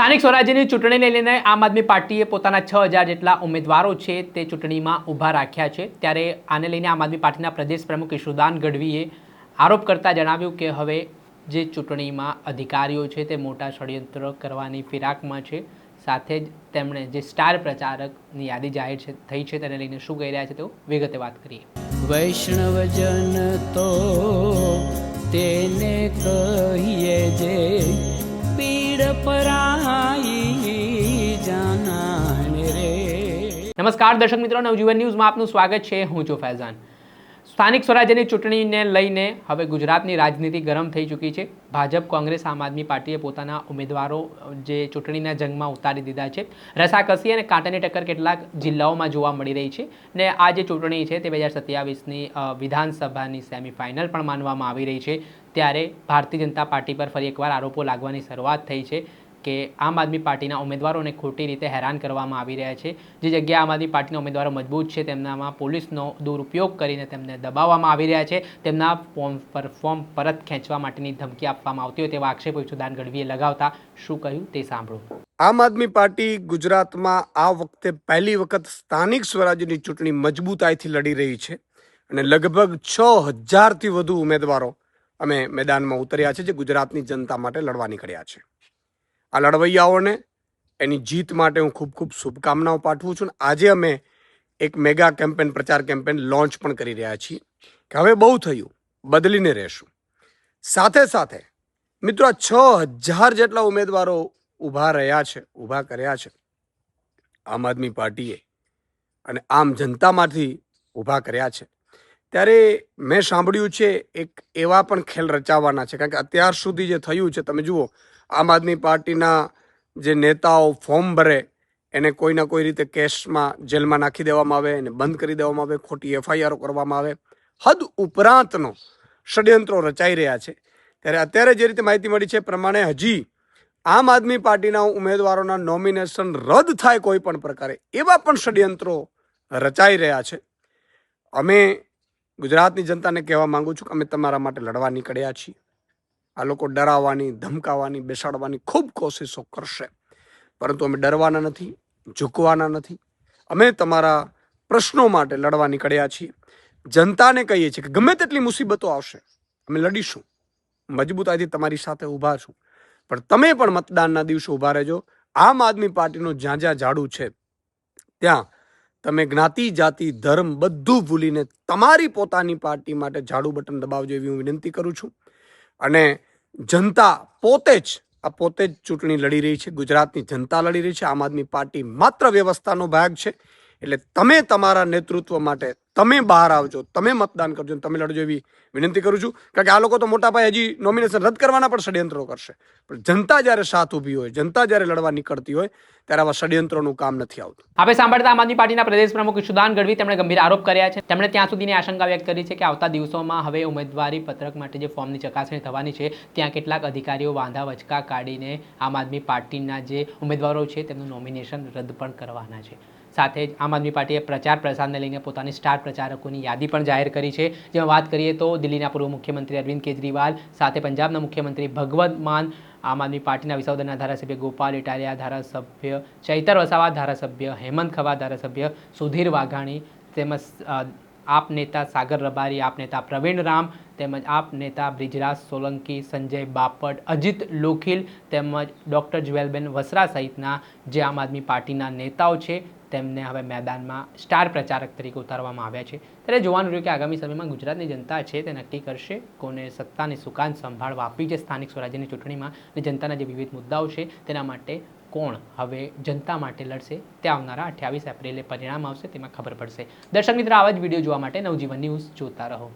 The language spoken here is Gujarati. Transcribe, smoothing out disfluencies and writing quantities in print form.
સ્થાનિક સ્વરાજ્યની ચૂંટણીને લઈને આમ આદમી પાર્ટીએ પોતાના 6000 જેટલા ઉમેદવારો છે તે ચૂંટણીમાં ઊભા રાખ્યા છે। ત્યારે આને લઈને આમ આદમી પાર્ટીના પ્રદેશ પ્રમુખ ઈશુદાન ગઢવીએ આરોપ કરતા જણાવ્યું કે હવે જે ચૂંટણીમાં અધિકારીઓ છે તે મોટા ષડયંત્ર કરવાની ફિરાકમાં છે। સાથે જ તેમણે જે સ્ટાર પ્રચારકની યાદી જાહેર થઈ છે તેને લઈને શું કહી રહ્યા છે તેઓ વિગતે વાત કરીએ। વૈષ્ણવજન તો તેને કહીએ જે પીડ પરાઈ જાનાને રે। નમસ્કાર દર્શક મિત્રો, નવજીવન ન્યૂઝમાં આપનું સ્વાગત છે। હું છું ફૈઝાન। સ્થાનિક સ્વરાજ્યની ચૂંટણીને લઈને હવે ગુજરાતની રાજનીતિ ગરમ થઈ ચૂકી છે। ભાજપ, કોંગ્રેસ, આમ આદમી પાર્ટીએ પોતાના ઉમેદવારો જે ચૂંટણીના જંગમાં ઉતારી દીધા છે। રસાકસી અને કાંટાની ટક્કર કેટલાક જિલ્લાઓમાં જોવા મળી રહી છે ને આ જે ચૂંટણી છે તે 2027ની વિધાનસભાની સેમિફાઇનલ પણ માનવામાં આવી રહી છે। ત્યારે ભારતીય જનતા પાર્ટી પર ફરી એકવાર આરોપો લાગવાની શરૂઆત થઈ છે કે આમ આદમી પાર્ટીના ઉમેદવારોને ખોટી રીતે હેરાન કરવામાં આવી રહ્યા છે। જે જગ્યાએ આમ આદમી પાર્ટીના ઉમેદવારો મજબૂત છે તેમનામાં પોલીસનો દુરુપયોગ કરીને તેમને દબાવવામાં આવી રહ્યા છે। તેમના ફોર્મ પરત ખેંચવા માટેની ધમકી આપવામાં આવતી હોય તેવા આક્ષેપો ઈશુદાન ગઢવીએ લગાવતા શું કહ્યું તે સાંભળો। આમ આદમી પાર્ટી ગુજરાતમાં આ વખતે પહેલી વખત સ્થાનિક સ્વરાજ્યની ચૂંટણી મજબૂતાઈથી લડી રહી છે અને લગભગ 6000થી વધુ ઉમેદવારો અમે મેદાનમાં ઉતર્યા છે જે ગુજરાતની જનતા માટે લડવા નીકળ્યા છે। આ લડવૈયાઓને એની જીત માટે હું ખૂબ ખૂબ શુભકામનાઓ પાઠવું છું। આજે અમે એક મેગા કેમ્પેન, પ્રચાર કેમ્પેન લોન્ચ પણ કરી રહ્યા છીએ કે હવે બહુ થયું, બદલીને રહેશું। સાથે સાથે મિત્રો, આ 6000 જેટલા ઉમેદવારો ઊભા કર્યા છે આમ આદમી પાર્ટીએ અને આમ જનતામાંથી ઊભા કર્યા છે। ત્યારે મેં સાંભળ્યું છે એક એવા પણ ખેલ રચાવાના છે, કારણ કે અત્યાર સુધી જે થયું છે તમે જુઓ, આમ આદમી પાર્ટીના જે નેતાઓ ફોર્મ ભરે એને કોઈના કોઈ રીતે કેસમાં જેલમાં નાખી દેવામાં આવે, એને બંધ કરી દેવામાં આવે, ખોટી એફઆઈઆરો કરવામાં આવે, હદ ઉપરાંતનો ષડયંત્રો રચાઈ રહ્યા છે। ત્યારે અત્યારે જે રીતે માહિતી મળી છે પ્રમાણે હજી આમ આદમી પાર્ટીના ઉમેદવારોના નોમિનેશન રદ થાય કોઈ પણ પ્રકારે એવા પણ ષડયંત્રો રચાઈ રહ્યા છે। અમે ગુજરાતની જનતાને કહેવા માંગુ છું કે અમે તમારા માટે લડવા નીકળ્યા છીએ। આ લોકો ડરાવવાની, ધમકાવવાની, બેસાડવાની ખૂબ કોશિશો કરશે, પરંતુ અમે ડરવાના નથી, ઝૂકવાના નથી। અમે તમારા પ્રશ્નો માટે લડવા નીકળ્યા છીએ। જનતાને કહીએ છીએ કે ગમે તેટલી મુસીબતો આવશે અમે લડીશું, મજબૂતાઈથી તમારી સાથે ઊભા છું, પણ તમે પણ મતદાનના દિવસે ઊભા રહેજો। આમ આદમી પાર્ટીનું જ્યાં જ્યાં ઝાડુ છે ત્યાં તમે જ્ઞાતિ, જાતિ, ધર્મ બધું ભૂલીને તમારી પોતાની પાર્ટી માટે ઝાડુ બટન દબાવજો એવી હું વિનંતી કરું છું। અને જનતા પોતે જ ચૂંટણી લડી રહી છે, ગુજરાતની જનતા લડી રહી છે। આમ આદમી પાર્ટી માત્ર વ્યવસ્થાનો ભાગ છે, એટલે તમે તમારા નેતૃત્વ માટે તમે બહાર આવજો, તમે મતદાન કરજો, તમે લડજો એવી વિનંતી કરું છું। કારણ કે આ લોકો તો મોટા પાયે હજી નોમિનેશન રદ કરવાના પણ ષડયંત્રો કરશે, પણ જનતા જ્યારે સાથ ઊભી હોય, જનતા જ્યારે લડવા નીકળતી હોય ત્યારે આવા ષડયંત્રોનું કામ નથી આવતું। આપણે સાંભળતા આમ આદમી પાર્ટીના પ્રદેશ પ્રમુખ ઈશુદાન ગઢવી તેમણે ગંભીર આરોપ કર્યા છે। તેમણે ત્યાં સુધીની આશંકા વ્યક્ત કરી છે કે આવતા દિવસોમાં હવે ઉમેદવારી પત્રક માટે જે ફોર્મની ચકાસણી થવાની છે ત્યાં કેટલાક અધિકારીઓ વાંધા વચકા કાઢીને આમ આદમી પાર્ટીના જે ઉમેદવારો છે તેમનું નોમિનેશન રદ પણ કરવાના છે। સાથે જ આમ આદમી પાર્ટીએ પ્રચાર પ્રસારને લઈને પોતાની સ્ટાર પ્રચારકોની યાદી પણ જાહેર કરી છે। જેમાં વાત કરીએ તો દિલ્હીના પૂર્વ મુખ્યમંત્રી અરવિંદ કેજરીવાલ, સાથે પંજાબના મુખ્યમંત્રી ભગવંત માન, આમ આદમી પાર્ટીના વિસાવદરના ધારાસભ્ય ગોપાલ ઇટાલિયા, ધારાસભ્ય ચૈતર વસાવા, ધારાસભ્ય હેમંત ખવા, ધારાસભ્ય સુધીર વાઘાણી, તેમજ આપ નેતા સાગર રબારી, આપ નેતા પ્રવીણ રામ, તેમજ આપ નેતા બ્રિજરાજ સોલંકી, સંજય બાપટ, અજીત લોખીલ તેમજ ડૉક્ટર જ્વેલબેન વસરા સહિતના જે આમ આદમી પાર્ટીના નેતાઓ છે તેમને હવે મેદાનમાં સ્ટાર પ્રચારક તરીકે ઉતારવામાં આવ્યા છે। ત્યારે જોવાનું રહ્યું કે આગામી સમયમાં ગુજરાતની જનતા છે તે નક્કી કરશે કોને સત્તાની સુકાન સંભાળવા આપવી છે સ્થાનિક સ્વરાજ્યની ચૂંટણીમાં, અને જનતાના જે વિવિધ મુદ્દાઓ છે તેના માટે કોણ હવે જનતા માટે લડશે તે આવનારા 28 એપ્રિલે પરિણામ આવશે, તેમાં ખબર પડશે। દર્શક મિત્રો, આવા જ વિડીયો જોવા માટે નવજીવન ન્યૂઝ જોતા રહો।